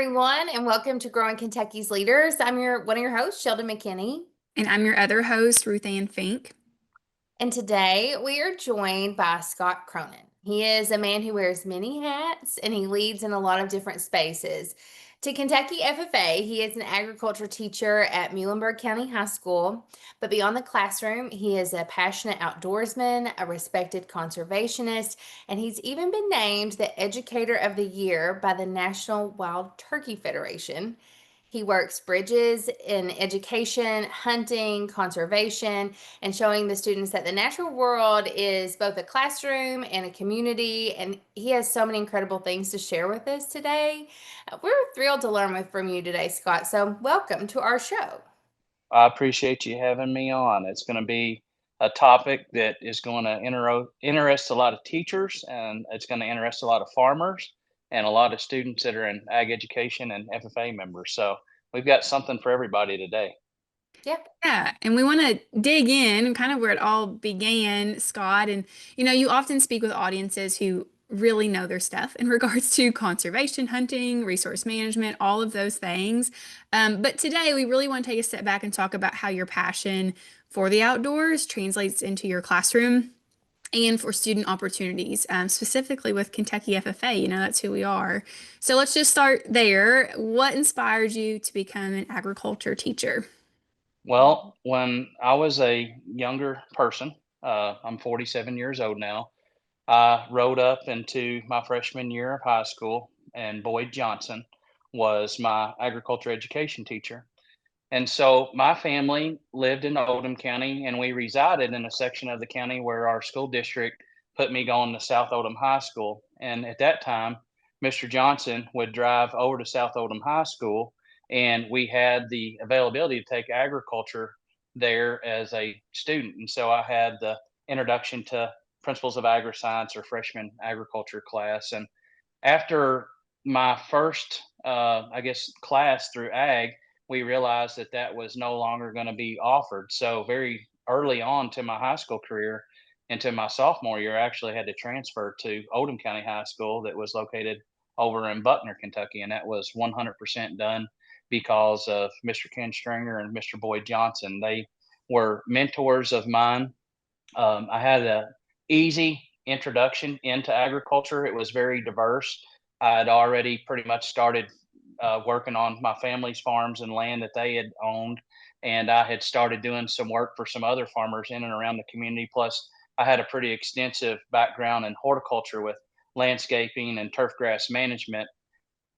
everyone, and welcome to Growing Kentucky's Leaders. I'm one of your hosts, Sheldon McKinney, And I'm your other host, Ruth Ann Fink. and today we are joined by Scott Cronin. He is a man who wears many hats and he leads in a lot of different spaces. To Kentucky FFA, he is an agriculture teacher at Muhlenberg County High School. But beyond the classroom, he is a passionate outdoorsman, a respected conservationist, and he's even been named the Educator of the Year by the National Wild Turkey Federation. He works bridges in education, hunting, conservation, and showing the students that the natural world is both a classroom and a community. And he has so many incredible things to share with us today. We're thrilled to learn from you today, Scott. So, welcome to our show. I appreciate you having me on. It's going to be a topic that is going to interest a lot of teachers, and it's going to interest a lot of farmers and a lot of students that are in ag education and FFA members. So we've got something for everybody today. Yeah. Yeah, and we want to dig in kind of where it all began, Scott. And you often speak with audiences who really know their stuff in regards to conservation, hunting, resource management, all of those things. But today we really want to take a step back and talk about how your passion for the outdoors translates into your classroom and for student opportunities, specifically with Kentucky FFA. That's who we are. So let's just start there. What inspired you to become an agriculture teacher? Well, when I was a younger person, I'm 47 years old now. I rode up into my freshman year of high school, and Boyd Johnson was my agriculture education teacher. And so my family lived in Oldham County, and we resided in a section of the county where our school district put me going to South Oldham High School. And at that time, Mr. Johnson would drive over to South Oldham High School, and we had the availability to take agriculture there as a student. And so I had the introduction to Principles of Agri-Science or freshman agriculture class. And after my first, I guess, class through ag, we realized that that was no longer going to be offered. So very early on to my high school career, into my sophomore year, I actually had to transfer to Oldham County High School that was located over in Buckner, Kentucky, and that was 100% done because of Mr. Ken Stringer and Mr. Boyd Johnson. They were mentors of mine. I had a easy introduction into agriculture. It was very diverse. I had already pretty much started working on my family's farms and land that they had owned, and I had started doing some work for some other farmers in and around the community. Plus, I had a pretty extensive background in horticulture with landscaping and turf grass management.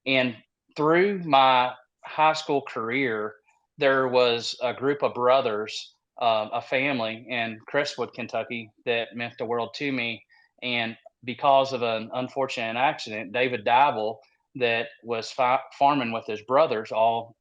And through my high school career, there was a group of brothers, a family in Crestwood, Kentucky, that meant the world to me. And because of an unfortunate accident, David Dibel, that was farming with his brothers, all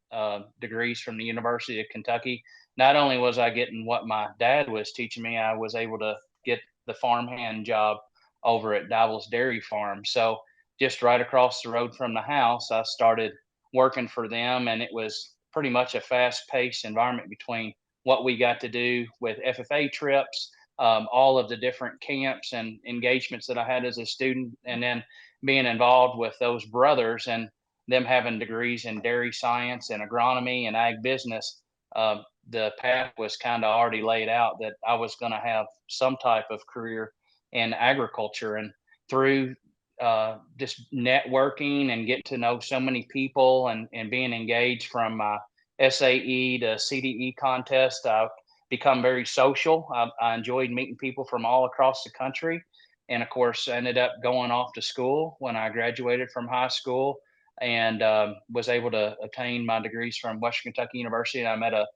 degrees from the University of Kentucky. Not only was I getting what my dad was teaching me, I was able to get the farmhand job over at Dibel's Dairy Farm. So just right across the road from the house, I started working for them, and it was pretty much a fast-paced environment between what we got to do with FFA trips, all of the different camps and engagements that I had as a student, and then being involved with those brothers and them having degrees in dairy science and agronomy and ag business. The path was kind of already laid out that I was going to have some type of career in agriculture. And through just networking and getting to know so many people and being engaged from my SAE to CDE contest, I've become very social. I enjoyed meeting people from all across the country. And of course, I ended up going off to school when I graduated from high school and was able to obtain my degrees from Western Kentucky University. And I met a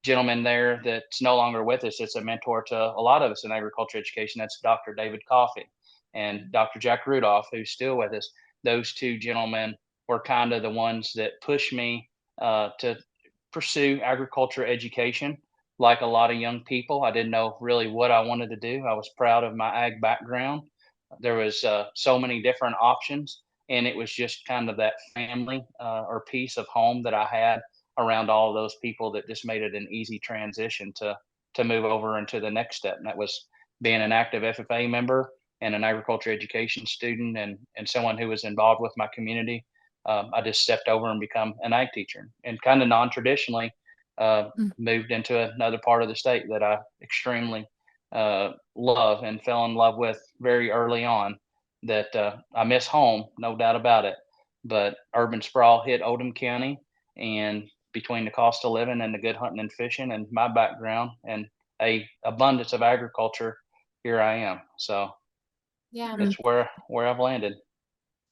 gentleman there that's no longer with us. It's a mentor to a lot of us in agriculture education. That's Dr. David Coffey and Dr. Jack Rudolph, who's still with us. Those two gentlemen were kind of the ones that pushed me to pursue agriculture education. Like a lot of young people, I didn't know really what I wanted to do. I was proud of my ag background. There was so many different options, and it was just kind of that family or piece of home that I had around all of those people that just made it an easy transition to move over into the next step. And that was being an active FFA member and an agriculture education student and someone who was involved with my community I just stepped over and become an ag teacher, and kind of non-traditionally Mm. moved into another part of the state that I extremely love and fell in love with very early on. That I miss home, no doubt about it. But urban sprawl hit Oldham County, and between the cost of living and the good hunting and fishing and my background and a abundance of agriculture, here I am. So Yeah. Mm. it's where I've landed.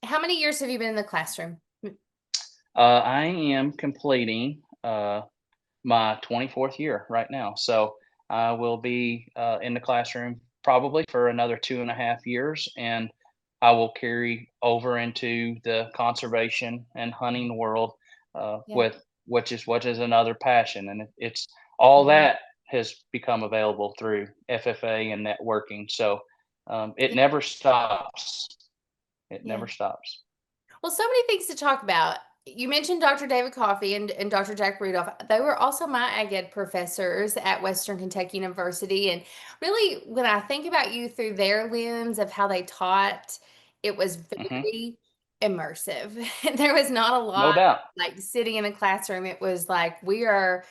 How many years have you been in the classroom? I am completing my 24th year right now. So I will be in the classroom probably for another 2.5 years, and I will carry over into the conservation and hunting world Yeah. with which is another passion, and it's all Mhm. that has become available through FFA and networking. So it Yeah. never stops. It Yeah. never stops. Well, so many things to talk about. You mentioned Dr. David Coffey and Dr. Jack Rudolph. They were also my ag ed professors at Western Kentucky University. And really, when I think about you through their lens of how they taught, it was Hmm. very immersive. There was not a No lot doubt. like sitting in a classroom. It was like, we are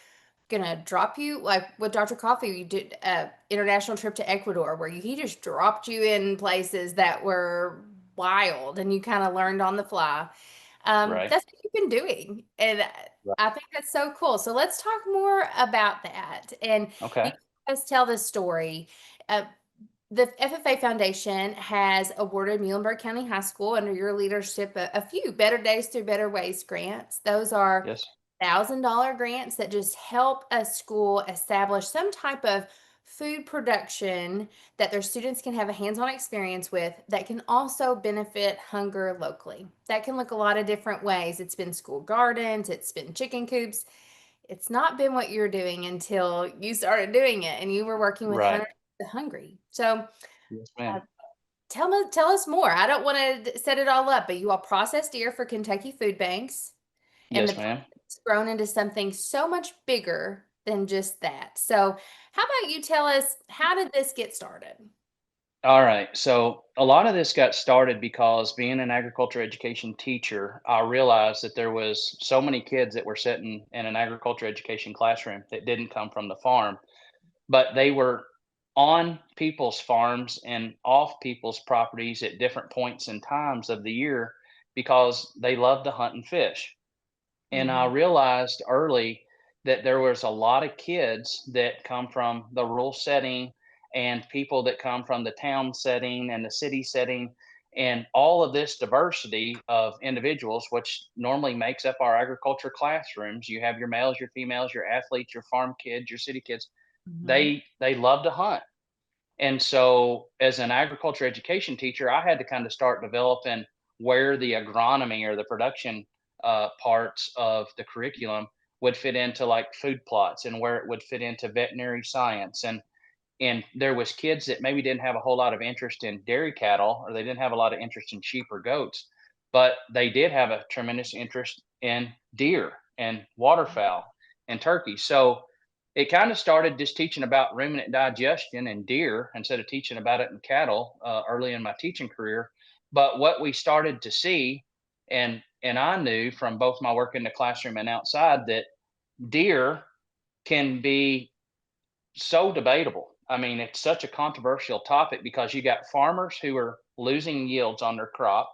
gonna drop you like with Dr. Coffee. You did a international trip to Ecuador where he just dropped you in places that were wild and you kind of learned on the fly. Right. That's what you've been doing, and Right. I think that's so cool. So let's talk more about that. And you Okay. guys tell this story. Uh, the FFA Foundation has awarded Muhlenberg County High School under your leadership a few Better Days Through Better Ways grants. Those are Yes. $1,000 grants that just help a school establish some type of food production that their students can have a hands-on experience with that can also benefit hunger locally. That can look a lot of different ways. It's been school gardens, it's been chicken coops. It's not been what you're doing until you started doing it and you were working with Right. Hunters for the Hungry. So Yes, uh, ma'am. tell us more. I don't want to set it all up, but you all process deer for Kentucky food banks, and the Yes, ma'am. project's grown into something so much bigger than just that. So, how about you tell us, how did this get started? All right. So a lot of this got started because being an agriculture education teacher, I realized that there was so many kids that were sitting in an agriculture education classroom that didn't come from the farm, but they were on people's farms and off people's properties at different points and times of the year because they love to hunt and fish. And I Mhm. realized early that there was a lot of kids that come from the rural setting and people that come from the town setting and the city setting, and all of this diversity of individuals, which normally makes up our agriculture classrooms. You have your males, your females, your athletes, your farm kids, your city kids. Mhm. They love to hunt. And so, as an agriculture education teacher, I had to kind of start developing where the agronomy or the production parts of the curriculum would fit into like food plots and where it would fit into veterinary science. And there was kids that maybe didn't have a whole lot of interest in dairy cattle or they didn't have a lot of interest in sheep or goats, but they did have a tremendous interest in deer and waterfowl and turkey. So it kind of started just teaching about ruminant digestion and deer instead of teaching about it in cattle early in my teaching career. But what we started to see, and I knew from both my work in the classroom and outside, that deer can be so debatable. I mean, it's such a controversial topic because you got farmers who are losing yields on their crop.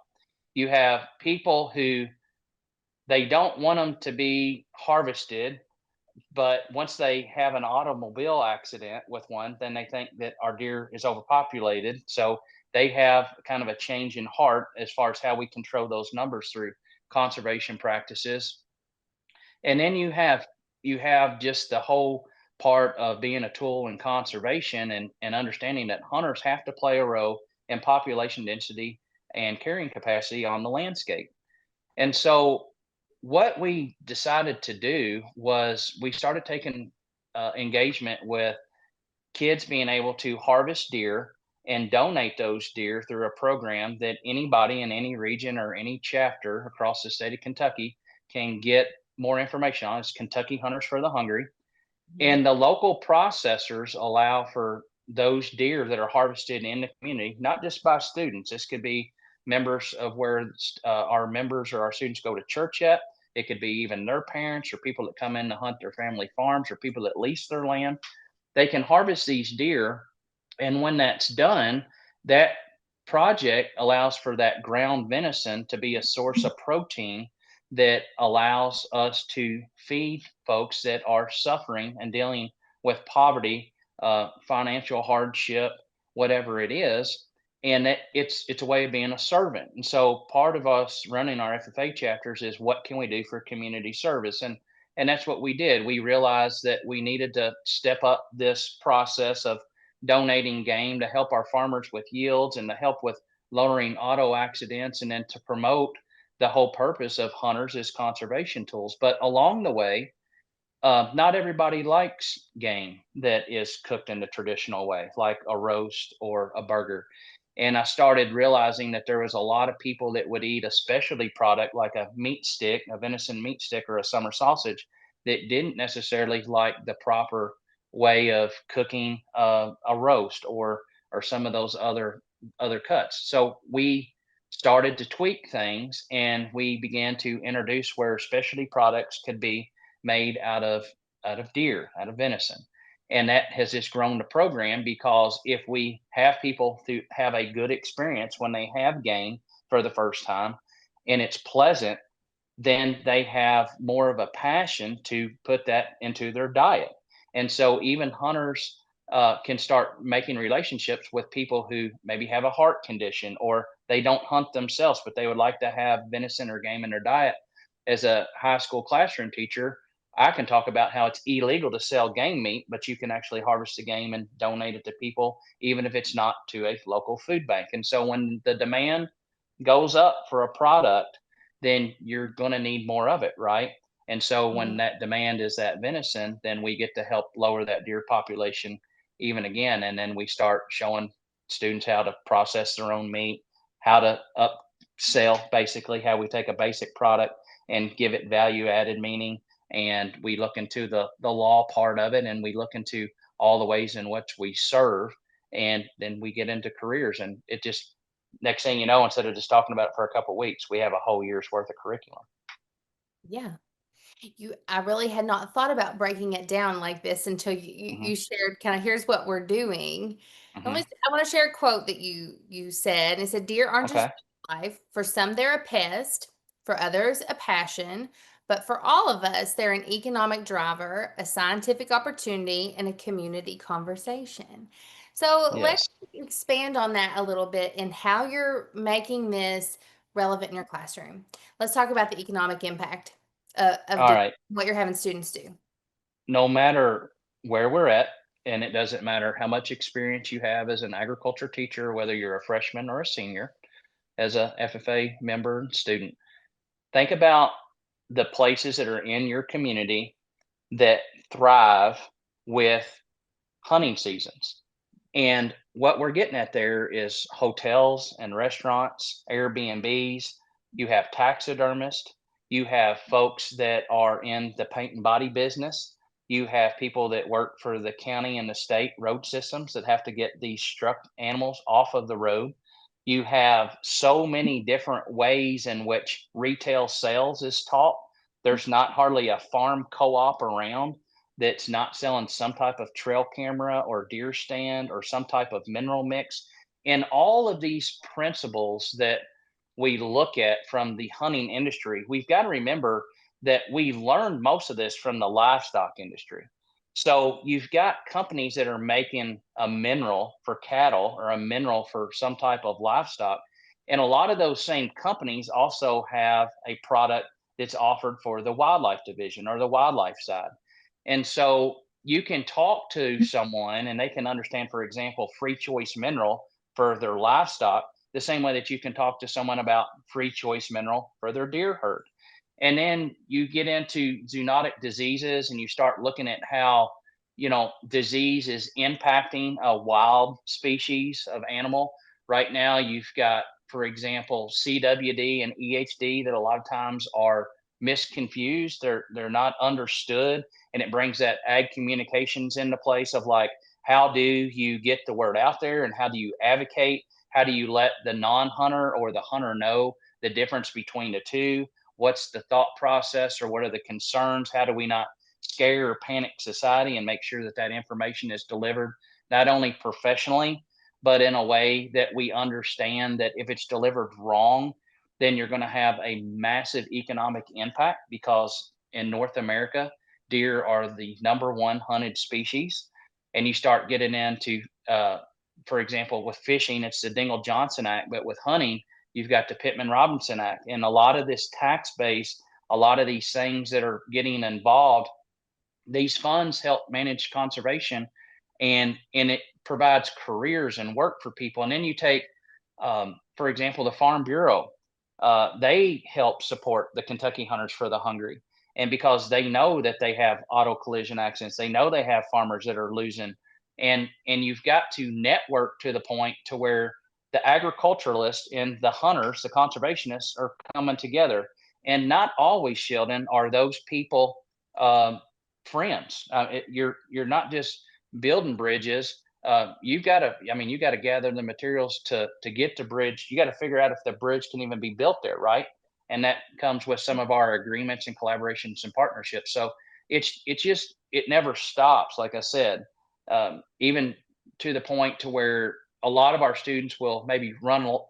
You have people who they don't want them to be harvested, but once they have an automobile accident with one, then they think that our deer is overpopulated. So they have kind of a change in heart as far as how we control those numbers through conservation practices. And then you have just the whole part of being a tool in conservation and understanding that hunters have to play a role in population density and carrying capacity on the landscape. And so what we decided to do was we started taking engagement with kids being able to harvest deer and donate those deer through a program that anybody in any region or any chapter across the state of Kentucky can get more information on. It's Kentucky Hunters for the Hungry. Mhm. And the local processors allow for those deer that are harvested in the community, not just by students. This could be members of where our members or our students go to church at. It could be even their parents or people that come in to hunt their family farms or people that lease their land. They can harvest these deer, and when that's done, that project allows for that ground venison to be a source of protein that allows us to feed folks that are suffering and dealing with poverty, financial hardship, whatever it is. And it's a way of being a servant. And so part of us running our FFA chapters is what can we do for community service? And that's what we did. We realized that we needed to step up this process of donating game to help our farmers with yields and to help with lowering auto accidents and then to promote the whole purpose of hunters as conservation tools. But along the way, not everybody likes game that is cooked in the traditional way, like a roast or a burger. And I started realizing that there was a lot of people that would eat a specialty product like a meat stick, a venison meat stick, or a summer sausage that didn't necessarily like the proper way of cooking a roast or some of those other cuts. So we started to tweak things and we began to introduce where specialty products could be made out of deer, out of venison. And that has just grown the program because if we have people to have a good experience when they have game for the first time and it's pleasant, then they have more of a passion to put that into their diet. And so even hunters can start making relationships with people who maybe have a heart condition or they don't hunt themselves, but they would like to have venison or game in their diet. As a high school classroom teacher, I can talk about how it's illegal to sell game meat, but you can actually harvest the game and donate it to people, even if it's not to a local food bank. And so when the demand goes up for a product, then you're going to need more of it, right? And so when Mhm. that demand is that venison, then we get to help lower that deer population even again. And then we start showing students how to process their own meat, how to upsell basically, how we take a basic product and give it value added meaning. And we look into the law part of it and we look into all the ways in which we serve. And then we get into careers and it just next thing you know, instead of just talking about it for a couple of weeks, we have a whole year's worth of curriculum. Yeah. I really had not thought about breaking it down like this until Hmm. you shared kind of here's what we're doing. Hmm. I want to share a quote that you said. It said, "Deer aren't just Okay. life. For some, they're a pest. For others, a passion. But for all of us, they're an economic driver, a scientific opportunity, and a community conversation." So let's Yes. expand on that a little bit and how you're making this relevant in your classroom. Let's talk about the economic impact of All doing right. what you're having students do. No matter where we're at, and it doesn't matter how much experience you have as an agriculture teacher, whether you're a freshman or a senior, as a FFA member and student, think about the places that are in your community that thrive with hunting seasons. And what we're getting at there is hotels and restaurants, Airbnbs. You have taxidermists. You have folks that are in the paint and body business. You have people that work for the county and the state road systems that have to get these struck animals off of the road. You have so many different ways in which retail sales is taught. There's not hardly a farm co op around that's not selling some type of trail camera or deer stand or some type of mineral mix. And all of these principles that we look at from the hunting industry, we've got to remember that we learned most of this from the livestock industry. So you've got companies that are making a mineral for cattle or a mineral for some type of livestock. And a lot of those same companies also have a product that's offered for the wildlife division or the wildlife side. And so you can talk to someone and they can understand, for example, free choice mineral for their livestock, the same way that you can talk to someone about free choice mineral for their deer herd. And then you get into zoonotic diseases and you start looking at how, disease is impacting a wild species of animal. Right now, you've got, for example, CWD and EHD that a lot of times are misconfused. They're not understood, and it brings that ag communications into place of like, how do you get the word out there and how do you advocate, How do you let the non-hunter or the hunter know the difference between the two? What's the thought process, or what are the concerns? How do we not scare or panic society and make sure that that information is delivered not only professionally, but in a way that we understand that if it's delivered wrong, then you're going to have a massive economic impact, because in North America, deer are the number one hunted species. And you start getting into, for example, with fishing, it's the Dingle Johnson Act, but with hunting, you've got the Pittman Robinson Act. And a lot of this tax base, a lot of these things that are getting involved, these funds help manage conservation, and it provides careers and work for people. And then you take, for example, the Farm Bureau. They help support the Kentucky Hunters for the Hungry, and because they know that they have auto collision accidents, they know they have farmers that are losing, and you've got to network to the point to where the agriculturalists and the hunters, the conservationists, are coming together. And not always, Sheldon, are those people um, friends. You're not just building bridges. You've got to, I mean, you got to gather the materials to get the bridge. You got to figure out if the bridge can even be built there, right? And that comes with some of our agreements and collaborations and partnerships. So it's just, it never stops. Like I said, even to the point to where a lot of our students will maybe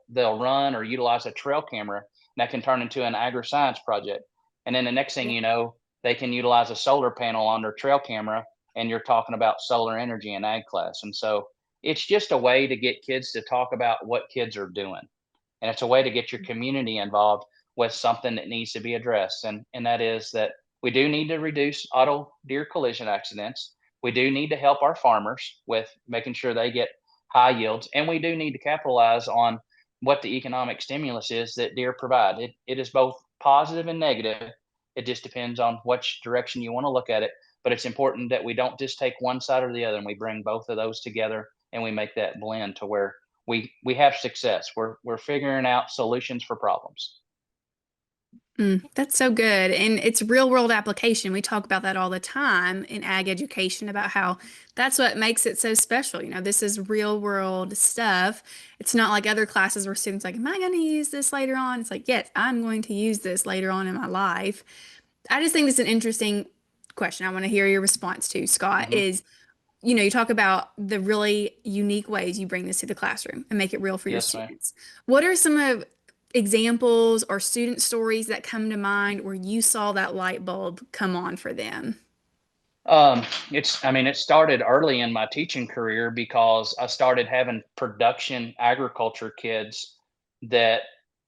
they'll run or utilize a trail camera, and that can turn into an agri-science project. And then the next thing Yeah. you know, they can utilize a solar panel on their trail camera, and you're talking about solar energy in ag class. And so it's just a way to get kids to talk about what kids are doing. And it's a way to get your community involved with something that needs to be addressed. And that is that we do need to reduce auto deer collision accidents. We do need to help our farmers with making sure they get high yields. And we do need to capitalize on what the economic stimulus is that deer provide. It is both positive and negative. It just depends on which direction you want to look at it. But it's important that we don't just take one side or the other, and we bring both of those together, and we make that blend to where we have success. We're figuring out solutions for problems. That's so good. And it's real world application. We talk about that all the time in ag education about how that's what makes it so special. This is real world stuff. It's not like other classes where students are like, am I going to use this later on? It's like, yes, I'm going to use this later on in my life. I just think it's an interesting question. I want to hear your response to, Scott, Hmm. is you talk about the really unique ways you bring this to the classroom and make it real for your Yes, ma'am. students. What are some of examples or student stories that come to mind where you saw that light bulb come on for them? I mean, it started early in my teaching career because I started having production agriculture kids that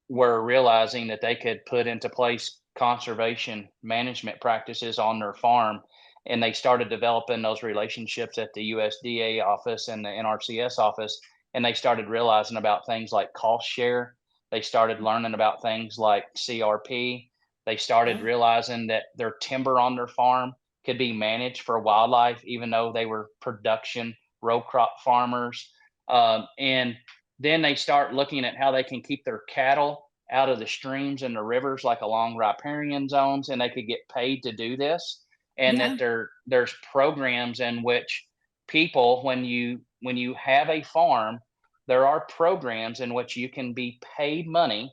were realizing that they could put into place conservation management practices on their farm. And they started developing those relationships at the USDA office and the NRCS office. And they started realizing about things like cost share. They started learning about things like CRP. They started Yeah. realizing that their timber on their farm could be managed for wildlife, even though they were production row crop farmers. And then they start looking at how they can keep their cattle out of the streams and the rivers, like along riparian zones, and they could get paid to do this. And that Yeah. there's programs in which people, when you have a farm, there are programs in which you can be paid money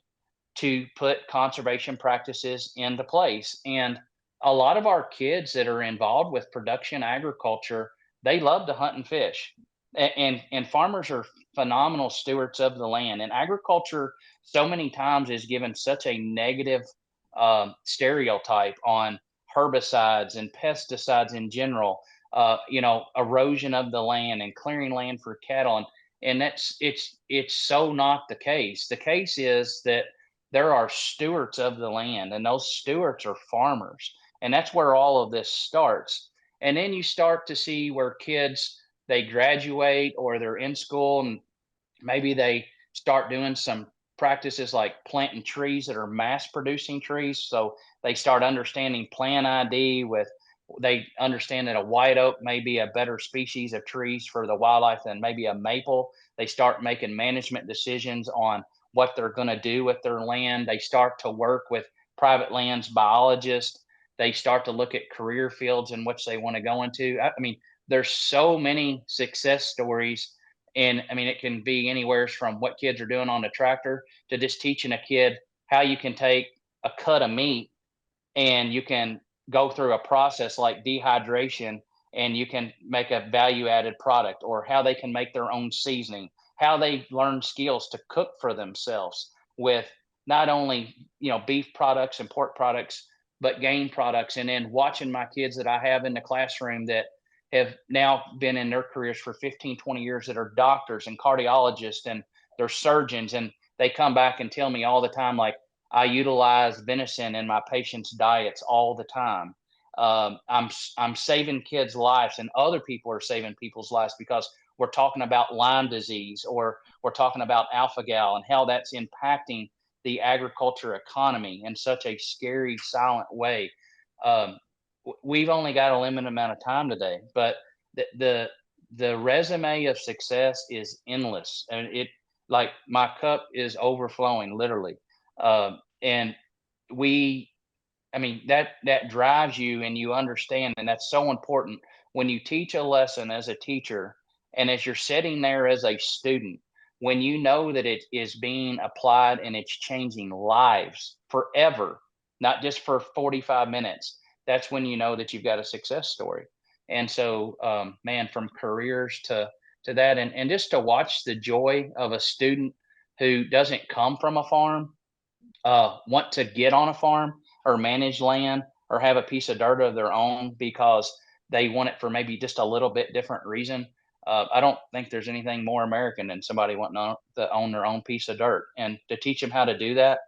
to put conservation practices into place. And a lot of our kids that are involved with production agriculture, they love to hunt and fish. And farmers are phenomenal stewards of the land. And agriculture so many times is given such a negative stereotype on herbicides and pesticides in general, erosion of the land and clearing land for cattle. And it's so not the case. The case is that there are stewards of the land, and those stewards are farmers. And that's where all of this starts. And then you start to see where kids, they graduate or they're in school, and maybe they start doing some practices like planting trees that are mass producing trees. So they start understanding plant ID with, they understand that a white oak may be a better species of trees for the wildlife than maybe a maple. They start making management decisions on what they're going to do with their land. They start to work with private lands biologists. They start to look at career fields in which they want to go into. I mean, there's so many success stories And I mean, it can be anywhere from what kids are doing on the tractor to just teaching a kid how you can take a cut of meat and you can go through a process like dehydration and you can make a value added product, or how they can make their own seasoning, how they learn skills to cook for themselves with not only, beef products and pork products, but game products. And then watching my kids that I have in the classroom that have now been in their careers for 15, 20 years, that are doctors and cardiologists and they're surgeons, and they come back and tell me all the time, like, I utilize venison in my patients' diets all the time. I'm saving kids' lives, and other people are saving people's lives because we're talking about Lyme disease, or we're talking about alpha gal and how that's impacting the agriculture economy in such a scary, silent way. Um, we've only got a limited amount of time today, but the the, the resume of success is endless, and it, like, my cup is overflowing, literally. And we, I mean, that drives you, and you understand, and that's so important when you teach a lesson as a teacher, and as you're sitting there as a student, when you know that it is being applied and it's changing lives forever, not just for 45 minutes. That's when you know that you've got a success story. And so, man, from careers to that, and just to watch the joy of a student who doesn't come from a farm, want to get on a farm or manage land or have a piece of dirt of their own because they want it for maybe just a little bit different reason. I don't think there's anything more American than somebody wanting to own their own piece of dirt, and to teach them how to do that.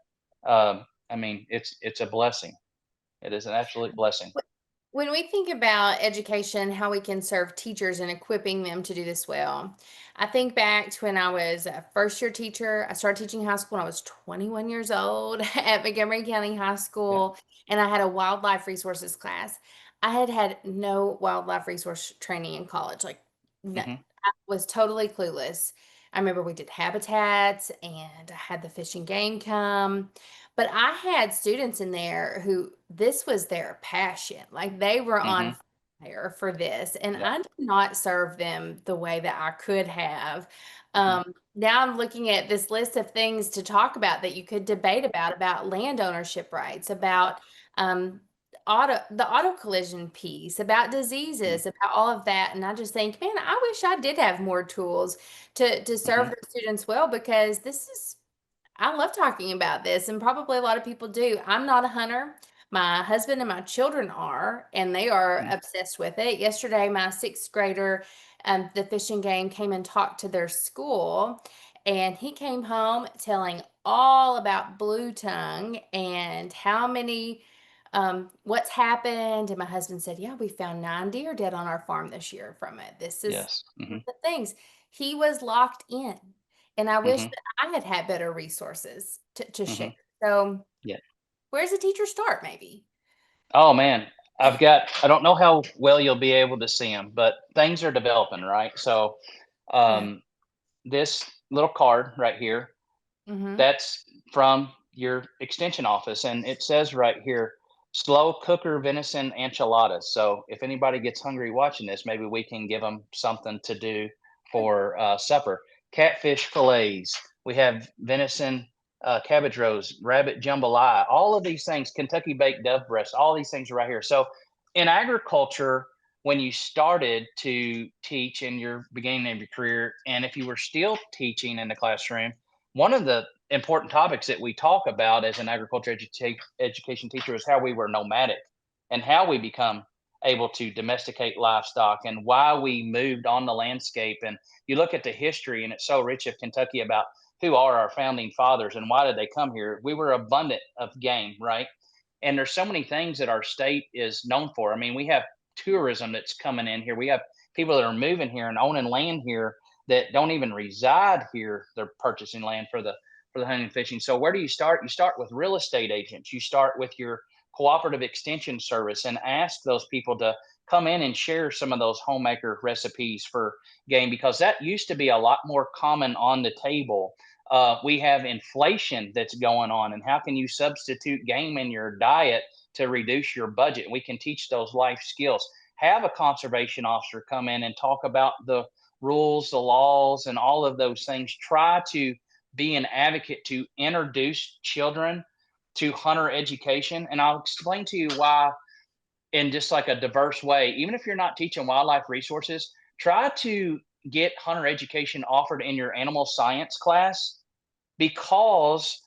I mean, it's a blessing. It is an absolute blessing. When we think about education, how we can serve teachers and equipping them to do this well, I think back to when I was a first year teacher. I started teaching high school when I was 21 years old at Montgomery County High Yeah. School, and I had a wildlife resources class. I had had no wildlife resource training in college, like none. Hmm. I was totally clueless. I remember we did habitats and I had the fish and game come. But I had students in there who this was their passion. Like they were on Hmm. fire for this. And Yeah. I did not serve them the way that I could have. Hmm. Now I'm looking at this list of things to talk about that you could debate about land ownership rights, about um, the auto collision piece, about Hmm. diseases, about all of that. And I just think, man, I wish I did have more tools to serve Hmm. the students well, because this is I love talking about this, and probably a lot of people do. I'm not a hunter. My husband and my children are, and they are Hmm. obsessed with it. Yesterday, my sixth grader, the fishing game, came and talked to their school, and he came home telling all about blue tongue and how many, what's happened. And my husband said, "Yeah, we found 9 deer dead on our farm this year from it. This is Yes. one Hmm. of the things." He was locked in, and I wish Hmm. that I had had better resources to share. Hmm. So, Yeah. where does a teacher start, maybe? Oh man, I don't know how well you'll be able to see them, but things are developing, right? So, Yeah. um, this little card right here, Mm-hmm. that's from your extension office, and it says right here, slow cooker venison enchiladas. So if anybody gets hungry watching this, maybe we can give them something to do for supper. Catfish fillets. We have venison cabbage roast, rabbit jambalaya. All of these things, Kentucky baked dove breast. All these things are right here. So in agriculture, when you started to teach in your beginning of your career, and if you were still teaching in the classroom, one of the important topics that we talk about as an agriculture education teacher is how we were nomadic, and how we become able to domesticate livestock, and why we moved on the landscape. And you look at the history, and it's so rich of Kentucky about who are our founding fathers and why did they come here. We were abundant of game, right? And there's so many things that our state is known for. I mean, we have tourism that's coming in here. We have people that are moving here and owning land here that don't even reside here. They're purchasing land for the hunting and fishing. So where do you start? You start with real estate agents. You start with your cooperative extension service and ask those people to come in and share some of those homemaker recipes for game, because that used to be a lot more common on the table. We have inflation that's going on, and how can you substitute game in your diet to reduce your budget? We can teach those life skills. Have a conservation officer come in and talk about the rules, the laws, and all of those things. Try to be an advocate to introduce children to hunter education. And I'll explain to you why in just like a diverse way. Even if you're not teaching wildlife resources, try to get hunter education offered in your animal science class, because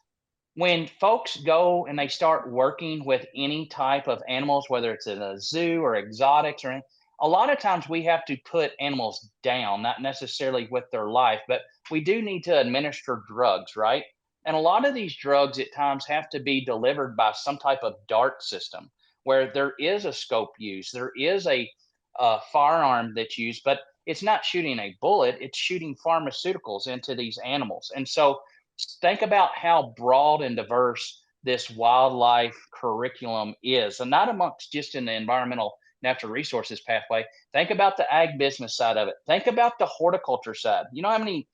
when folks go and they start working with any type of animals, whether it's in a zoo or exotics or anything, a lot of times we have to put animals down, not necessarily with their life, but we do need to administer drugs, right? And a lot of these drugs at times have to be delivered by some type of dart system where there is a scope used, there is a firearm that's used, but it's not shooting a bullet, it's shooting pharmaceuticals into these animals. And so think about how broad and diverse this wildlife curriculum is, and not amongst just in the environmental natural resources pathway. Think about the ag business side of it. Think about the horticulture side. You know how many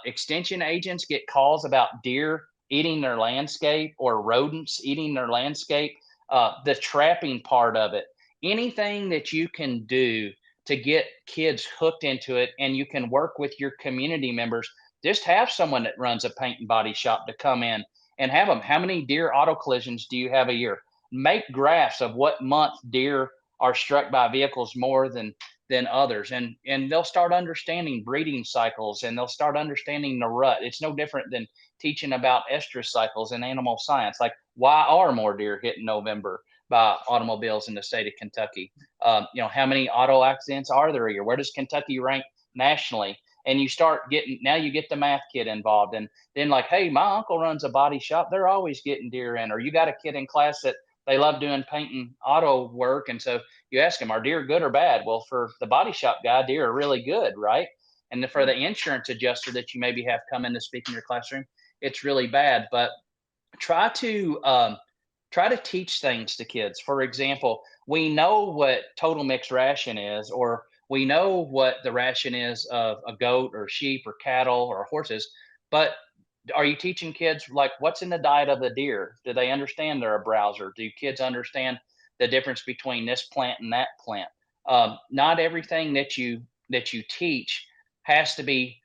extension agents get calls about deer eating their landscape or rodents eating their landscape? The trapping part of it. Anything that you can do to get kids hooked into it, and you can work with your community members. Just have someone that runs a paint and body shop to come in and have them. How many deer auto collisions do you have a year? Make graphs of what month deer are struck by vehicles more than others, and they'll start understanding breeding cycles, and they'll start understanding the rut. It's no different than teaching about estrus cycles in animal science. Like, why are more deer hit in November by automobiles in the state of Kentucky? How many auto accidents are there a year? Where does Kentucky rank nationally? And you start getting, now you get the math kid involved, and then like, hey, my uncle runs a body shop, they're always getting deer in. Or you got a kid in class that they love doing paint and auto work, and so you ask them, are deer good or bad? Well, for the body shop guy, deer are really good, right? And for the insurance adjuster that you maybe have come in to speak in your classroom, it's really bad. But try to teach things to kids. For example, we know what total mixed ration is, or we know what the ration is of a goat or sheep or cattle or horses, but are you teaching kids like what's in the diet of the deer? Do they understand they're a browser? Do kids understand the difference between this plant and that plant? Not everything that you teach has to be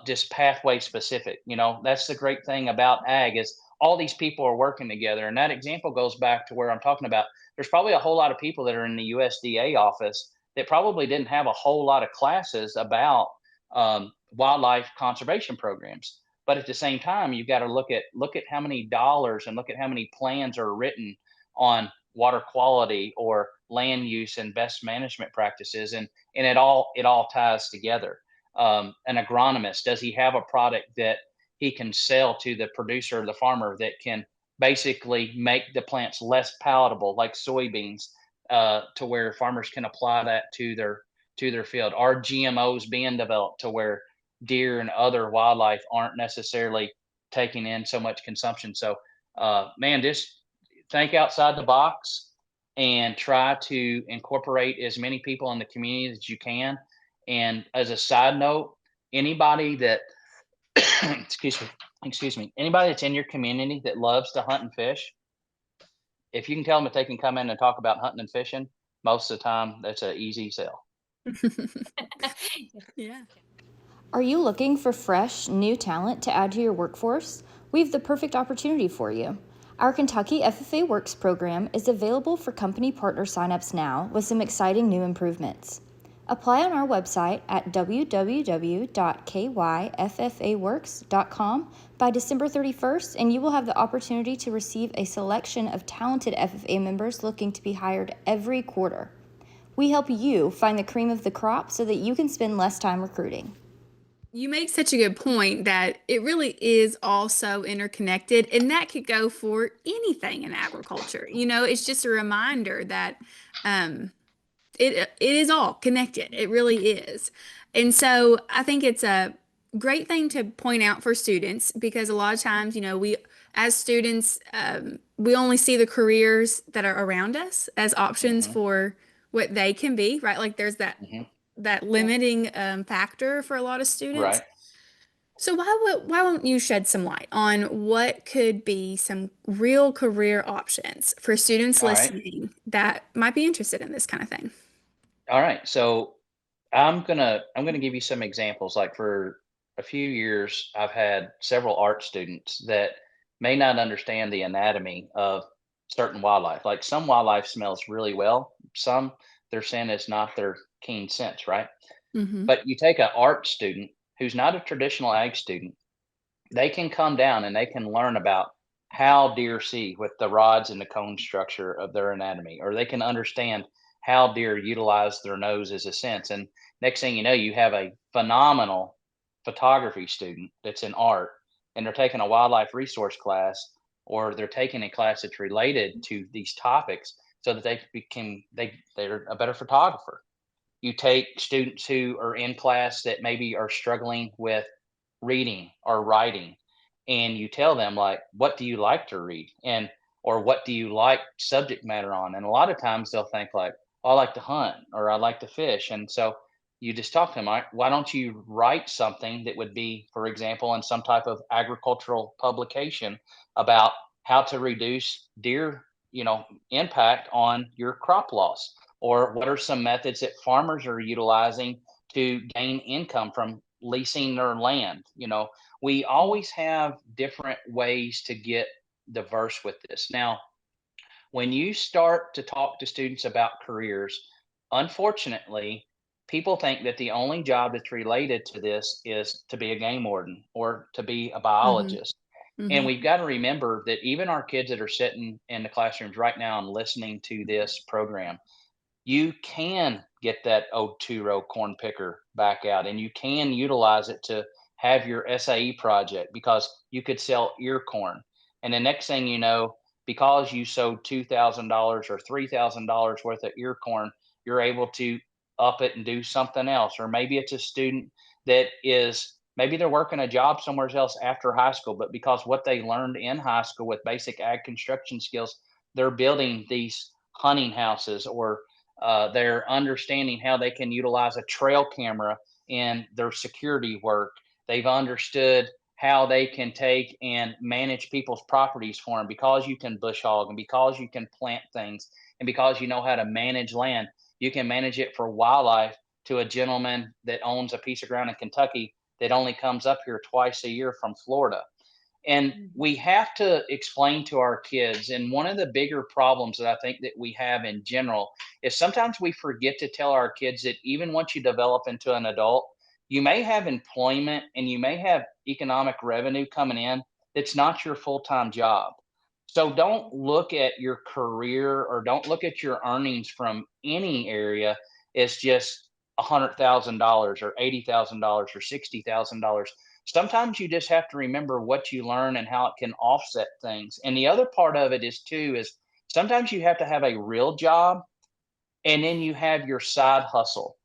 just pathway specific. That's the great thing about ag is all these people are working together. And that example goes back to where I'm talking about. There's probably a whole lot of people that are in the USDA office that probably didn't have a whole lot of classes about wildlife conservation programs. But at the same time, you've got to look at how many dollars and look at how many plans are written on water quality or land use and best management practices, and it all ties together. An agronomist, does he have a product that he can sell to the producer or the farmer that can basically make the plants less palatable, like soybeans, to where farmers can apply that to their field? Are GMOs being developed to where deer and other wildlife aren't necessarily taking in so much consumption? So, man, just think outside the box and try to incorporate as many people in the community as you can. And as a side note, anybody that excuse me, anybody that's in your community that loves to hunt and fish, if you can tell them that they can come in and talk about hunting and fishing, most of the time that's an easy sell. Yeah. Are you looking for fresh, new talent to add to your workforce? We have the perfect opportunity for you. Our Kentucky FFA Works program is available for company partner signups now with some exciting new improvements. Apply on our website at www.kyffaworks.com by December 31st, and you will have the opportunity to receive a selection of talented FFA members looking to be hired every quarter. We help you find the cream of the crop so that you can spend less time recruiting. You make such a good point that it really is all so interconnected, and that could go for anything in agriculture. It's just a reminder that it is all connected. It really is. And so I think it's a great thing to point out for students because a lot of times, we as students, we only see the careers that are around us as options Hmm. for what they can be, right? Like there's that Hmm. that limiting factor for a lot of students. Right. So why won't you shed some light on what could be some real career options for students All right. listening that might be interested in this kind of thing? All right. So I'm gonna give you some examples. Like for a few years, I've had several art students that may not understand the anatomy of certain wildlife. Like some wildlife smells really well, some their scent is not their keen sense, right? Mm-hmm. But you take an art student who's not a traditional ag student, they can come down and they can learn about how deer see with the rods and the cone structure of their anatomy, or they can understand how deer utilize their nose as a sense. And next thing you know, you have a phenomenal photography student that's in art, and they're taking a wildlife resource class, or they're taking a class that's related to these topics so that they're a better photographer. You take students who are in class that maybe are struggling with reading or writing, and you tell them like, what do you like to read, and or what do you like subject matter on, and a lot of times they'll think like, oh, I like to hunt or I like to fish. And so you just talk to them like, why don't you write something that would be, for example, in some type of agricultural publication about how to reduce deer, impact on your crop loss, or what are some methods that farmers are utilizing to gain income from leasing their land. We always have different ways to get diverse with this. Now, when you start to talk to students about careers, unfortunately, people think that the only job that's related to this is to be a game warden or to be a Mm-hmm. biologist. And Mm-hmm. we've got to remember that even our kids that are sitting in the classrooms right now and listening to this program, you can get that old two-row corn picker back out, and you can utilize it to have your SAE project, because you could sell ear corn. And the next thing you know, because you sowed $2,000 or $3,000 worth of ear corn, you're able to up it and do something else. Or maybe it's a student that is, maybe they're working a job somewhere else after high school, but because what they learned in high school with basic ag construction skills, they're building these hunting houses, or they're understanding how they can utilize a trail camera in their security work. They've understood how they can take and manage people's properties for them, because you can bush hog and because you can plant things and because you know how to manage land. You can manage it for wildlife to a gentleman that owns a piece of ground in Kentucky that only comes up here twice a year from Florida. And Mhm. we have to explain to our kids, and one of the bigger problems that I think that we have in general is sometimes we forget to tell our kids that even once you develop into an adult, you may have employment and you may have economic revenue coming in that's not your full-time job. So don't look at your career, or don't look at your earnings from any area as just $100,000 or $80,000 or $60,000. Sometimes you just have to remember what you learn and how it can offset things. And the other part of it is too is sometimes you have to have a real job, and then you have your side hustle.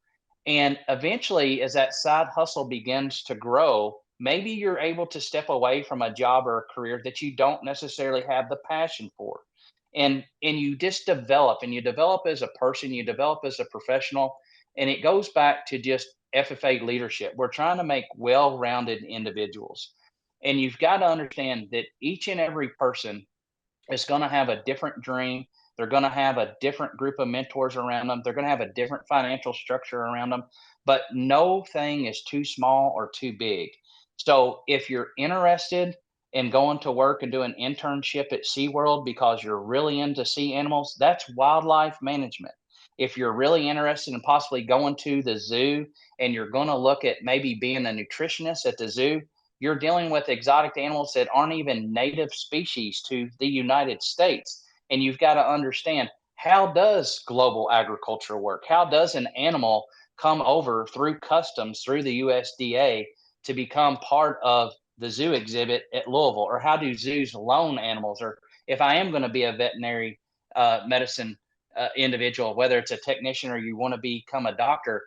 And eventually, as that side hustle begins to grow, maybe you're able to step away from a job or a career that you don't necessarily have the passion for. And you just develop, and you develop as a person, you develop as a professional. And it goes back to just FFA leadership. We're trying to make well-rounded individuals. And you've got to understand that each and every person is going to have a different dream. They're going to have a different group of mentors around them. They're going to have a different financial structure around them. But no thing is too small or too big. So if you're interested in going to work and doing an internship at SeaWorld because you're really into sea animals, that's wildlife management. If you're really interested in possibly going to the zoo and you're going to look at maybe being a nutritionist at the zoo, you're dealing with exotic animals that aren't even native species to the United States. And you've got to understand, how does global agriculture work? How does an animal come over through customs, through the USDA, to become part of the zoo exhibit at Louisville? Or how do zoos loan animals? Or if I am going to be a veterinary medicine individual, whether it's a technician or you want to become a doctor,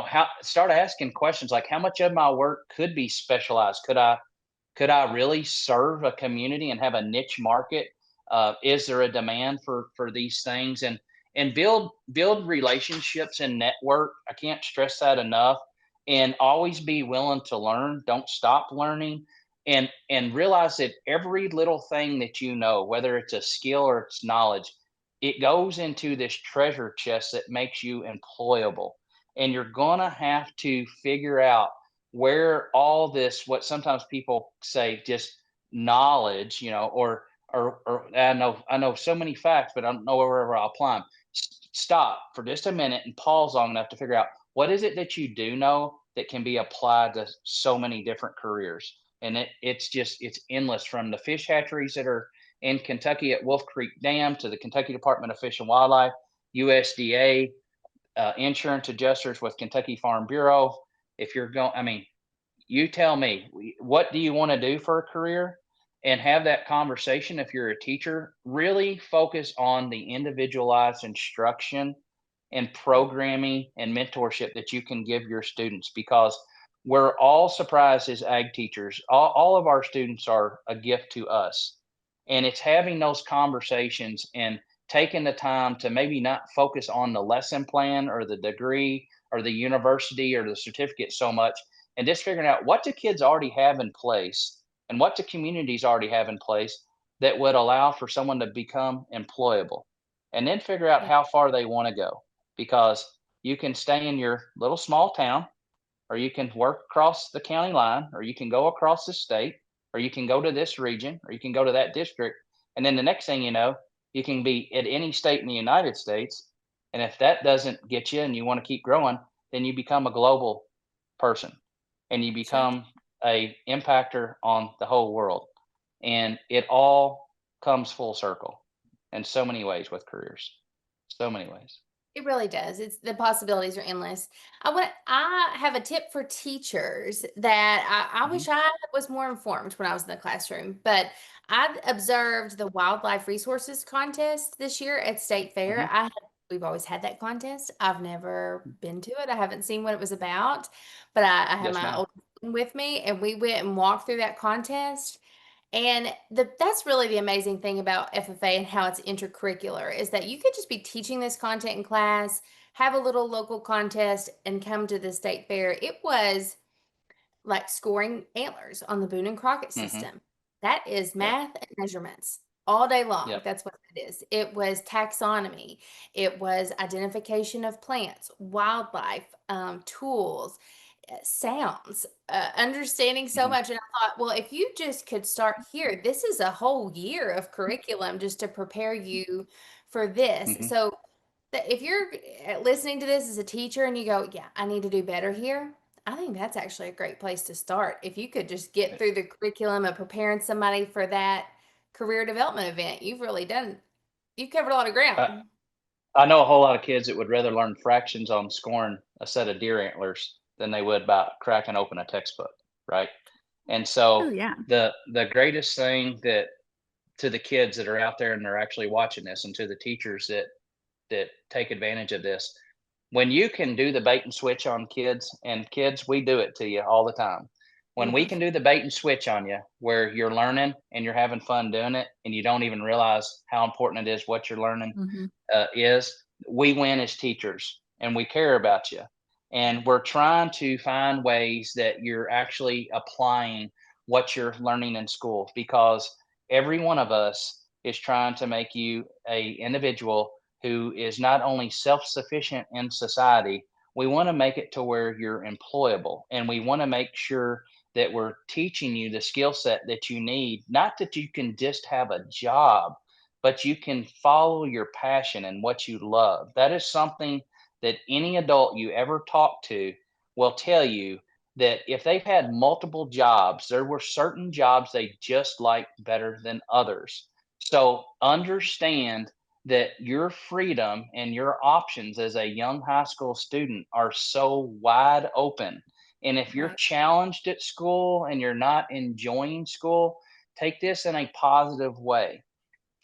how start asking questions like, how much of my work could be specialized? Could I really serve a community and have a niche market? Is there a demand for these things? And build relationships and network. I can't stress that enough. And always be willing to learn. Don't stop learning. And realize that every little thing that you know, whether it's a skill or it's knowledge, it goes into this treasure chest that makes you employable. and you're gonna have to figure out where all this, what sometimes people say, just knowledge, or I know so many facts, but I don't know wherever I'll apply them. Stop for just a minute and pause long enough to figure out what is it that you do know that can be applied to so many different careers. And it's endless, from the fish hatcheries that are in Kentucky at Wolf Creek Dam to the Kentucky Department of Fish and Wildlife, USDA, insurance adjusters with Kentucky Farm Bureau. If you're going, I mean, you tell me, what do you want to do for a career, and have that conversation. If you're a teacher, really focus on the individualized instruction and programming and mentorship that you can give your students, because we're all surprised as ag teachers. All of our students are a gift to us, and it's having those conversations and taking the time to maybe not focus on the lesson plan or the degree or the university or the certificate so much, and just figuring out what do kids already have in place and what do communities already have in place that would allow for someone to become employable, and then figure out Yeah. how far they want to go, because you can stay in your little small town, or you can work across the county line, or you can go across the state, or you can go to this region, or you can go to that district. And then the next thing you know, you can be at any state in the United States. And if that doesn't get you and you want to keep growing, then you become a global person, and you That's right. become a impactor on the whole world. And it all comes full circle in so many ways with careers. So many ways. It really does. It's the possibilities are endless. I have a tip for teachers that I Hmm. wish I was more informed when I was in the classroom, but I observed the wildlife resources contest this year at State Fair. Hmm. We've always had that contest. I've never been to it. I haven't seen what it was about, but I had Yes, my ma'am. old one with me, and we went and walked through that contest. And that's really the amazing thing about FFA and how it's intercurricular, is that you could just be teaching this content in class, have a little local contest, and come to the state fair. It was like scoring antlers on the Boone and Crockett Hmm. system. That is Yep. math and measurements all day long. Yep. That's what it is. It was taxonomy. It was identification of plants, wildlife, tools, sounds, understanding so Hmm. much. And I thought, well, if you just could start here, this is a whole year of curriculum just to prepare you for this. Hmm. So that if you're listening to this as a teacher and you go, yeah, I need to do better here, I think that's actually a great place to start. If you could just get through the curriculum of preparing somebody for that career development event, you've covered a lot of I, ground. I know a whole lot of kids that would rather learn fractions on scoring a set of deer antlers than they would about cracking open a textbook, right? And Oh, so yeah. the greatest thing that, to the kids that are out there and they're actually watching this, and to the teachers that take advantage of this, when you can do the bait and switch on kids, and kids, we do it to you all the time. When we Mhm. can do the bait and switch on you, where you're learning and you're having fun doing it, and you don't even realize how important it is what you're learning, Hmm. is, we win as teachers, and we care about you. And we're trying to find ways that you're actually applying what you're learning in school, because every one of us is trying to make you a individual who is not only self-sufficient in society. We want to make it to where you're employable, and we want to make sure that we're teaching you the skill set that you need, not that you can just have a job, but you can follow your passion and what you love. That is something that any adult you ever talk to will tell you, that if they've had multiple jobs, there were certain jobs they just liked better than others. So understand that your freedom and your options as a young high school student are so wide open. And if you're Right. challenged at school and you're not enjoying school, take this in a positive way.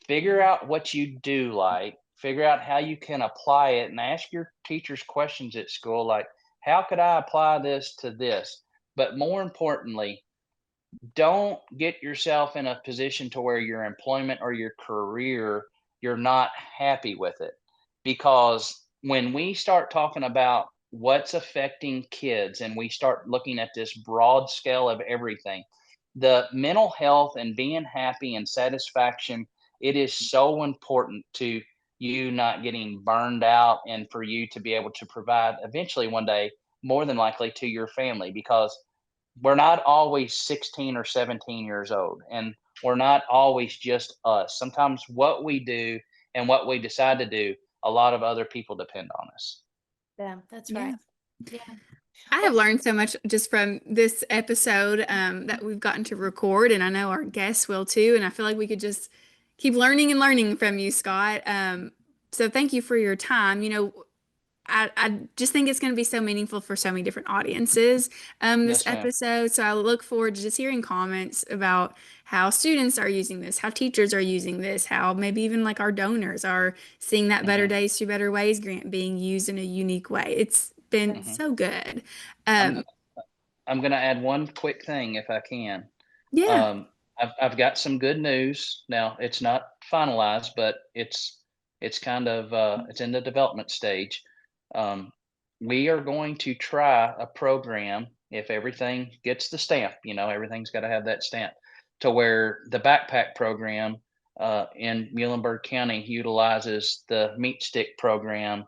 Figure Yeah. out what you do like, figure out how you can apply it, and ask your teachers questions at school like, how could I apply this to this? But more importantly, don't get yourself in a position to where your employment or your career, you're not happy with it. Because when we start talking about what's affecting kids and we start looking at this broad scale of everything, the mental health and being happy and satisfaction, it is so important to you not getting burned out, and for you to be able to provide eventually one day, more than likely, to your family, because we're not always 16 or 17 years old, and we're not always just us. Sometimes what we do and what we decide to do, a lot of other people depend on us. Yeah, that's Yeah. right. Yeah. I have learned so much just from this episode that we've gotten to record, and I know our guests will too. And I feel like we could just keep learning and learning from you, Scott. So thank you for your time. I just think it's going to be so meaningful for so many different audiences, this Yes, ma'am. episode. So I look forward to just hearing comments about how students are using this, how teachers are using this, how maybe even like our donors are seeing that Better Hmm. Days to Better Ways grant being used in a unique way. It's been Hmm. so good. I'm Um, I'm going to add one quick thing if I can. yeah. Um, I've got some good news. Now, it's not finalized, but it's kind of it's in the development stage. Um, we are going to try a program, if everything gets the stamp. Everything's got to have that stamp, to where the backpack program in Muhlenberg County utilizes the meat stick program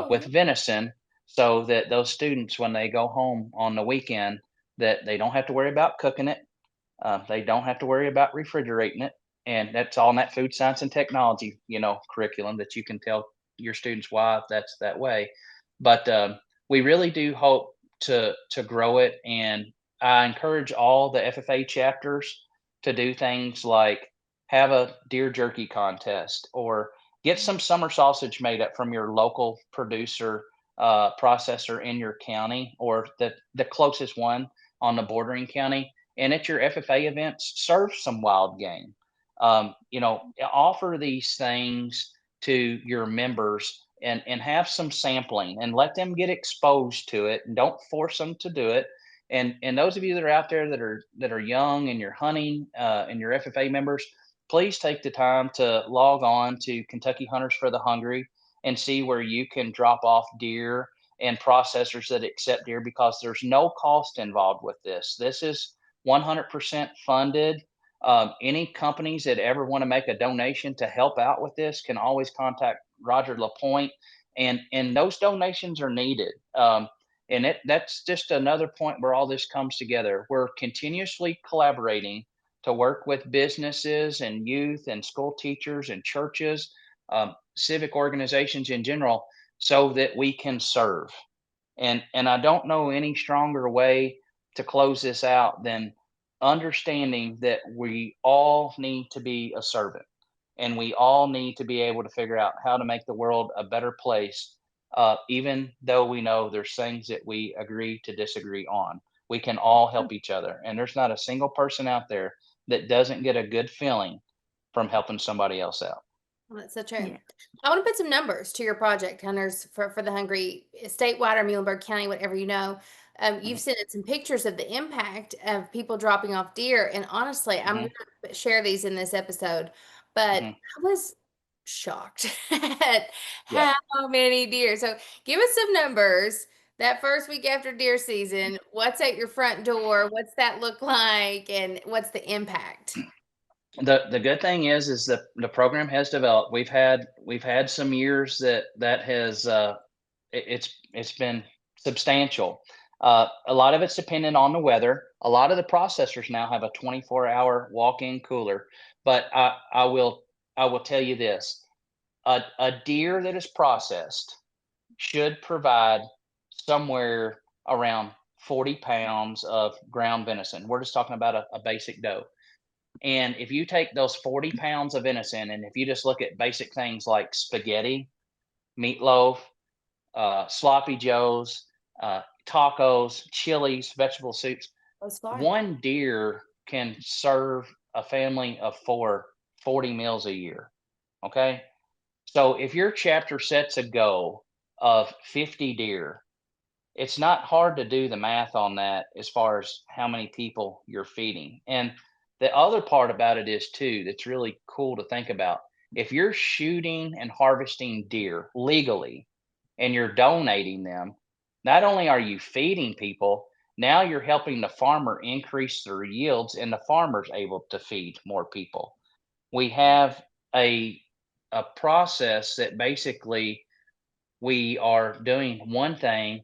with Oh, venison, so that those students, when they go home on the weekend, that they don't have to worry about cooking it, they don't have to worry about refrigerating it, and that's all in that food science and technology, curriculum, that you can tell your students why that's that way. But we really do hope to grow it, and I encourage all the FFA chapters to do things like have a deer jerky contest, or get some summer sausage made up from your local producer, processor in your county, or the closest one on the bordering county, and at your FFA events, serve some wild game. Offer these things to your members, and have some sampling, and let them get exposed to it, and don't force them to do it. And those of you that are out there that are young and you're hunting, and your FFA members, please take the time to log on to Kentucky Hunters for the Hungry and see where you can drop off deer and processors that accept deer, because there's no cost involved with this. This is 100% funded. Any companies that ever want to make a donation to help out with this can always contact Roger Lapointe, and those donations are needed. And that's just another point where all this comes together. We're continuously collaborating to work with businesses and youth and school teachers and churches, civic organizations in general, so that we can serve. And I don't know any stronger way to close this out than understanding that we all need to be a servant, and we all need to be able to figure out how to make the world a better place. Even though we know there's things that we agree to disagree on, we can all help each other. And there's not a single person out there that doesn't get a good feeling from helping somebody else out. well, that's so true. Yeah. I want to put some numbers to your project, Hunters for the Hungry, statewide or Muhlenberg County, whatever you know. You've Mhm, sent in some pictures of the impact of people dropping off deer, and honestly, I'm going mhm, to share these in this episode. But mhm. I was shocked at Yeah. how many deer. So give us some numbers. That first week after deer season, what's at your front door? What's that look like? And what's the impact? The good thing is that the program has developed. We've had some years that has it's been substantial. A lot of it's dependent on the weather. A lot of the processors now have a 24-hour walk-in cooler, but I will tell you this: a deer that is processed should provide somewhere around 40 pounds of ground venison. We're just talking about a basic doe. And if you take those 40 pounds of venison, and if you just look at basic things like spaghetti, meatloaf, sloppy joes, tacos, chilies, vegetable soups, Those far. one deer can serve a family of four 40 meals a year. Okay. So if your chapter sets a goal of 50 deer, it's not hard to do the math on that as far as how many people you're feeding. And the other part about it is too, that's really cool to think about. If you're shooting and harvesting deer legally and you're donating them, not only are you feeding people, now you're helping the farmer increase their yields, and the farmer's able to feed more people. We have a a process that basically we are doing one thing,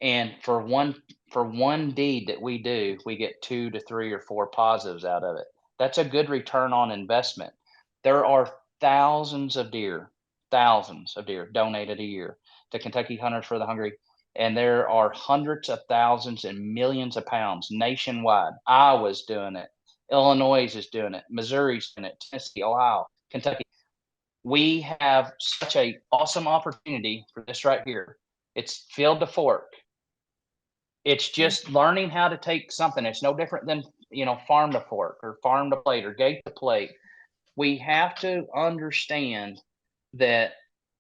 and for one deed that we do, we get 2 to 3 or 4 positives out of it. That's a good return on investment. There are thousands of deer donated a year to Kentucky Hunters for the Hungry, and there are hundreds of thousands and millions of pounds nationwide. Iowa's doing it. Illinois is doing it. Missouri's doing it. Tennessee, Ohio, Kentucky. We have such a awesome opportunity for this right here. It's field to fork. It's just learning how to take something. It's no different than, farm to fork or farm to plate or gate to plate. We have to understand that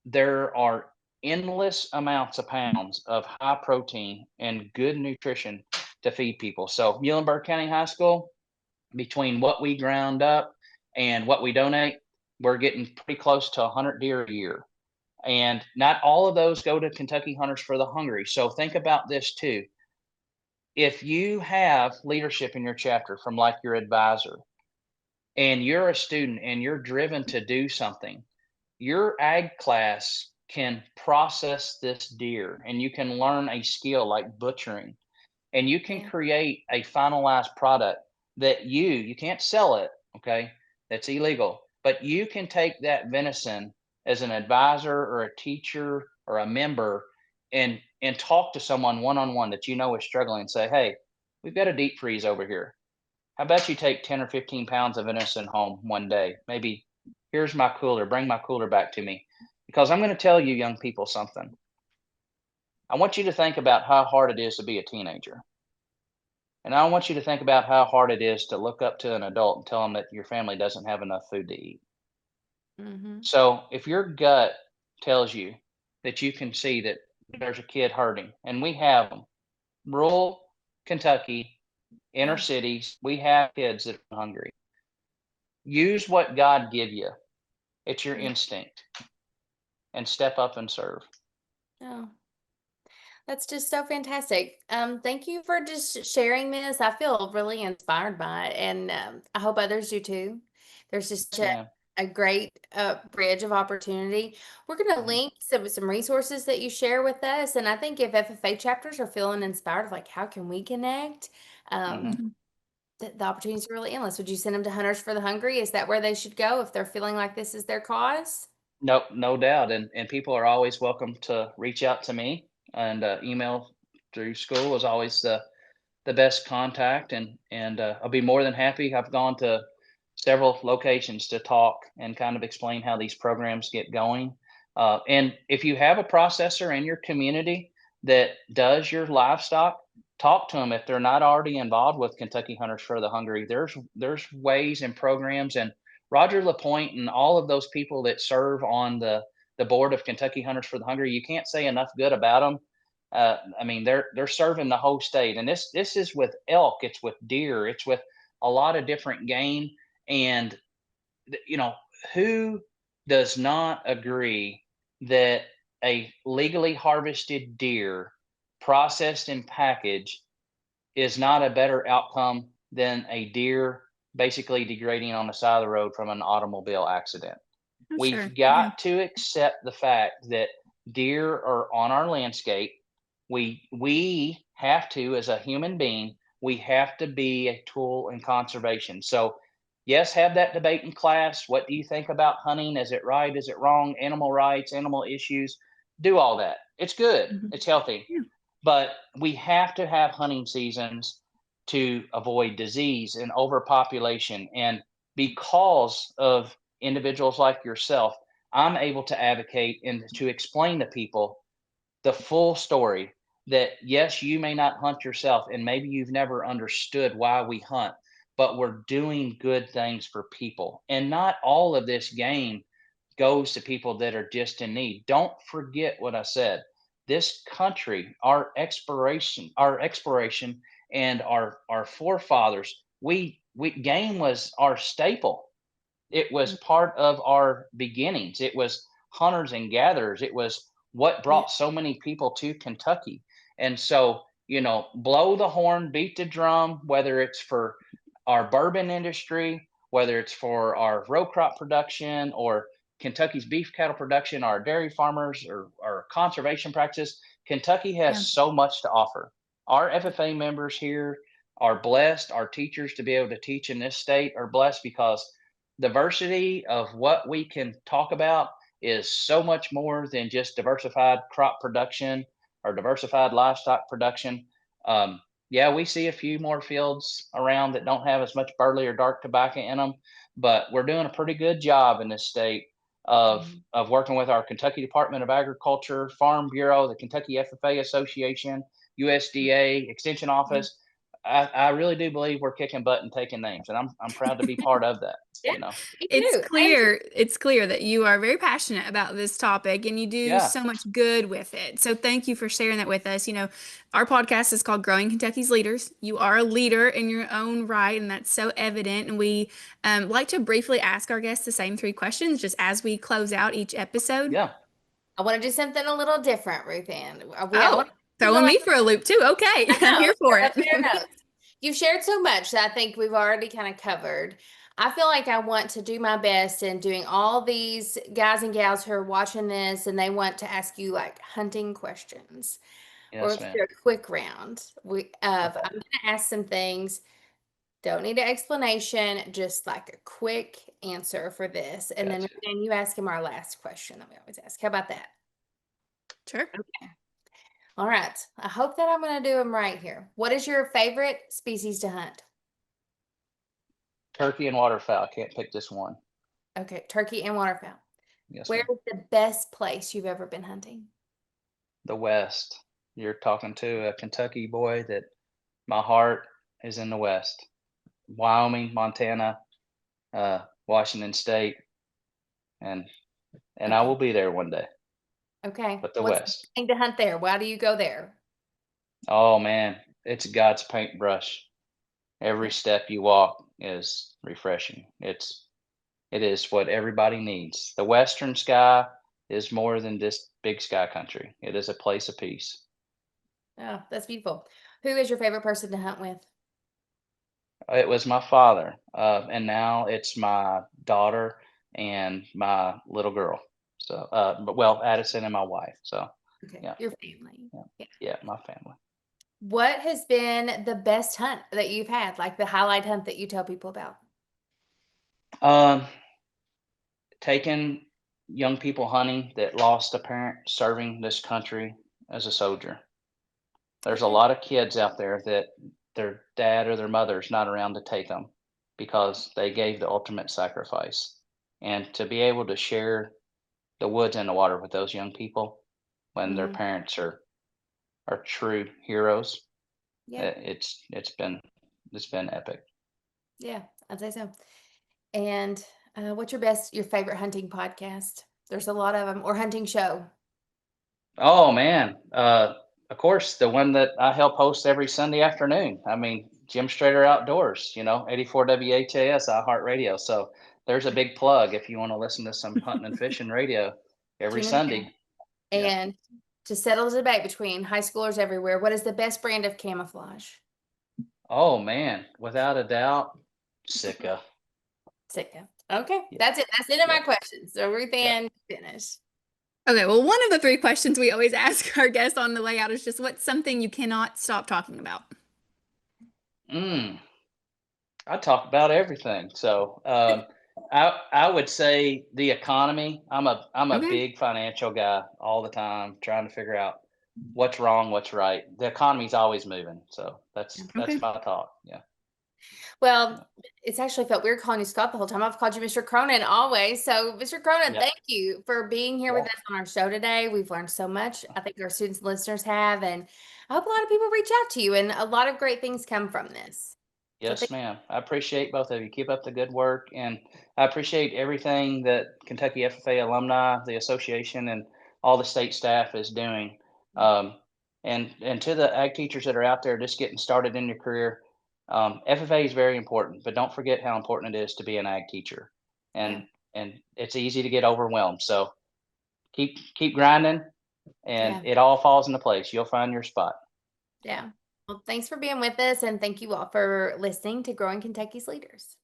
there are endless amounts of pounds of high protein and good nutrition to feed people. So Muhlenberg County High School, between what we ground up and what we donate, we're getting pretty close to 100 deer a year. And not all of those go to Kentucky Hunters for the Hungry. So think about this too. If you have leadership in your chapter from like your advisor, and you're a student and you're driven to do something, your ag class can process this deer and you can learn a skill like butchering, and you can create a finalized product that you can't sell it, okay? That's illegal. But you can take that venison as an advisor or a teacher or a member and talk to someone one-on-one that is struggling and say, hey, we've got a deep freeze over here. How about you take 10 or 15 pounds of venison home one day? Maybe here's my cooler, bring my cooler back to me. Because I'm going to tell you young people something. I want you to think about how hard it is to be a teenager. And I want you to think about how hard it is to look up to an adult and tell them that your family doesn't have enough food to eat. Mm-hmm. So if your gut tells you that you can see that there's a kid hurting, and we have them, rural Kentucky, inner cities, we have kids that are hungry. Use what God give you. It's your instinct, and step up and serve. Oh, that's just so fantastic. Thank you for just sharing this. I feel really inspired by it, and I hope others do too. There's just such Yeah. a great bridge of opportunity. We're going to link some resources that you share with us, and I think if FFA chapters are feeling inspired of like how can we connect, Mhm. the opportunities are really endless. Would you send them to Hunters for the Hungry? Is that where they should go if they're feeling like this is their cause? No doubt. And people are always welcome to reach out to me, and email through school is always the best contact. And I'll be more than happy. I've gone to several locations to talk and kind of explain how these programs get going. And if you have a processor in your community that does your livestock, talk to them if they're not already involved with Kentucky Hunters for the Hungry. There's ways and programs, and Roger Lapointe and all of those people that serve on the board of Kentucky Hunters for the Hungry. You can't say enough good about them. I mean, they're serving the whole state, and this is with elk, it's with deer, it's with a lot of different game. And you know, who does not agree that a legally harvested deer, processed and packaged, is not a better outcome than a deer basically degrading on the side of the road from an automobile accident? Oh, We've sure. Yeah. got to accept the fact that deer are on our landscape. We have to, as a human being, we have to be a tool in conservation. So yes, have that debate in class. What do you think about hunting? Is it right? Is it wrong? Animal rights, animal issues. Do all that. It's good. Mhm. It's healthy. Yeah. But we have to have hunting seasons to avoid disease and overpopulation. And because of individuals like yourself, I'm able to advocate and to explain to people the full story, that yes, you may not hunt yourself and maybe you've never understood why we hunt, but we're doing good things for people. And not all of this game goes to people that are just in need. Don't forget what I said. This country, our exploration and our forefathers, we game was our staple. It was part of our beginnings. It was hunters and gatherers. It was what Yeah. brought so many people to Kentucky. And so, blow the horn, beat the drum, whether it's for our bourbon industry, whether it's for our row crop production, or Kentucky's beef cattle production, our dairy farmers, or our conservation practices, Kentucky has Yeah. so much to offer. Our FFA members here are blessed. Our teachers to be able to teach in this state are blessed because diversity of what we can talk about is so much more than just diversified crop production or diversified livestock production. Um, yeah, we see a few more fields around that don't have as much burley or dark tobacco in them, but we're doing a pretty good job in this state of working with our Kentucky Department of Agriculture, Farm Bureau, the Kentucky FFA Association, USDA Extension Yeah. Office. I really do believe we're kicking butt and taking names, and I'm proud to be part of that. Yeah, You know, me It's too. clear that you are very passionate about this topic and you do yeah, so much good with it. So thank you for sharing that with us. Our podcast is called Growing Kentucky's Leaders. You are a leader in your own right, and that's so evident. And we like to briefly ask our guests the same 3 questions just as we close out each episode. yeah, I want to do something a little different, Ruth Ann. I Oh, want throwing me for a loop too. Okay, I I'm know. here for Up there it. notes. You've shared so much that I think we've already kind of covered. I feel like I want to do my best in doing all these guys and gals who are watching this and they want to ask you like hunting questions. Or yes, let's ma'am. do a quick round. I'm Okay, going to ask some things. Don't need an explanation, just like a quick answer for this. And then gotcha. Ruth Ann, you ask him our last question that we always ask. How about that? Sure. Okay. All right. I hope that I'm going to do them right here. What is your favorite species to hunt? Turkey and waterfowl. Can't pick just one. Okay, turkey and waterfowl. Yes, Where ma'am. is the best place you've ever been hunting? The West. You're talking to a Kentucky boy that my heart is in the West. Wyoming, Montana, Washington State, and I Okay. will be there one day. Okay. But the What's the West. thing to hunt there? Why do you go there? Oh man, it's God's paintbrush. Every Yeah. step you walk is refreshing. It is what everybody needs. The western sky is more than just big sky country. It is a place of peace. Oh, that's beautiful. Who is your favorite person to hunt with? It was my father, and now it's my daughter and my little girl. So, but well, Addison and my wife. So, Okay, yeah, your family. yeah, Yeah. yeah, my family. What has been the best hunt that you've had? Like the highlight hunt that you tell people about? Um, Taking young people hunting that lost a parent serving this country as a soldier. There's a Okay. lot of kids out there that their dad or their mother's not around to take them because they gave the ultimate sacrifice. And to be able to share the woods and the water with those young people when their Hmm. parents are true heroes, Yeah. it's been epic. Yeah. I'd say so. And what's your favorite hunting podcast? There's a lot of them, or hunting show. Oh man, of course the one that I help host every Sunday afternoon. I mean, Jim Strader Outdoors, 84 WHAS iHeartRadio. So there's a big plug if you want to listen to some hunting and fishing radio every Jim and Pam. Sunday. Yeah. And to settle the debate between high schoolers everywhere, what is the best brand of camouflage? Oh man, without a doubt, Sika. Sitka. Okay, Yeah, that's it. That's the end of my yeah, questions. So Ruth yeah. Ann, finish. Okay, well, one of the 3 questions we always ask our guests on the way out is just what's something you cannot stop talking about? Mm, I talk about everything. So I would say the economy. I'm a Okay. big financial guy all the time, trying to figure out what's wrong, what's right. The economy's always moving, so that's Okay. my talk. Yeah, Well, yeah, it's actually felt weird calling you Scott the whole time. I've called you Mr. Cronin always. So, Mr. Cronin, yeah, thank you for being here yeah. with us on our show today. We've learned so much. I think our students and listeners have, and I hope a lot of people reach out to you, and a lot of great things come from this. So, Yes, ma'am. I appreciate both of you. Keep up the good work, and I appreciate everything that Kentucky FFA alumni, the association, and all the state staff is doing. Um, and to the ag teachers that are out there just getting started in your career, FFA is very important, but don't forget how important it is to be an ag teacher. yeah, And it's easy to get overwhelmed. So keep grinding, and yeah, it all falls into place. You'll find your spot. yeah. Well, thanks for being with us, and thank you all for listening to Growing Kentucky's Leaders.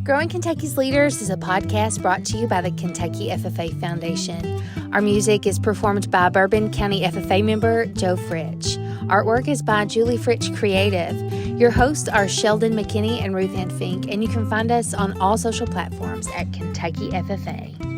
Growing Kentucky's Leaders is a podcast brought to you by the Kentucky FFA Foundation. Our music is performed by Bourbon County FFA member Joe Fritch. Artwork is by Julie Fritch Creative. Your hosts are Sheldon McKinney and Ruth Ann Fink, and you can find us on all social platforms at Kentucky FFA.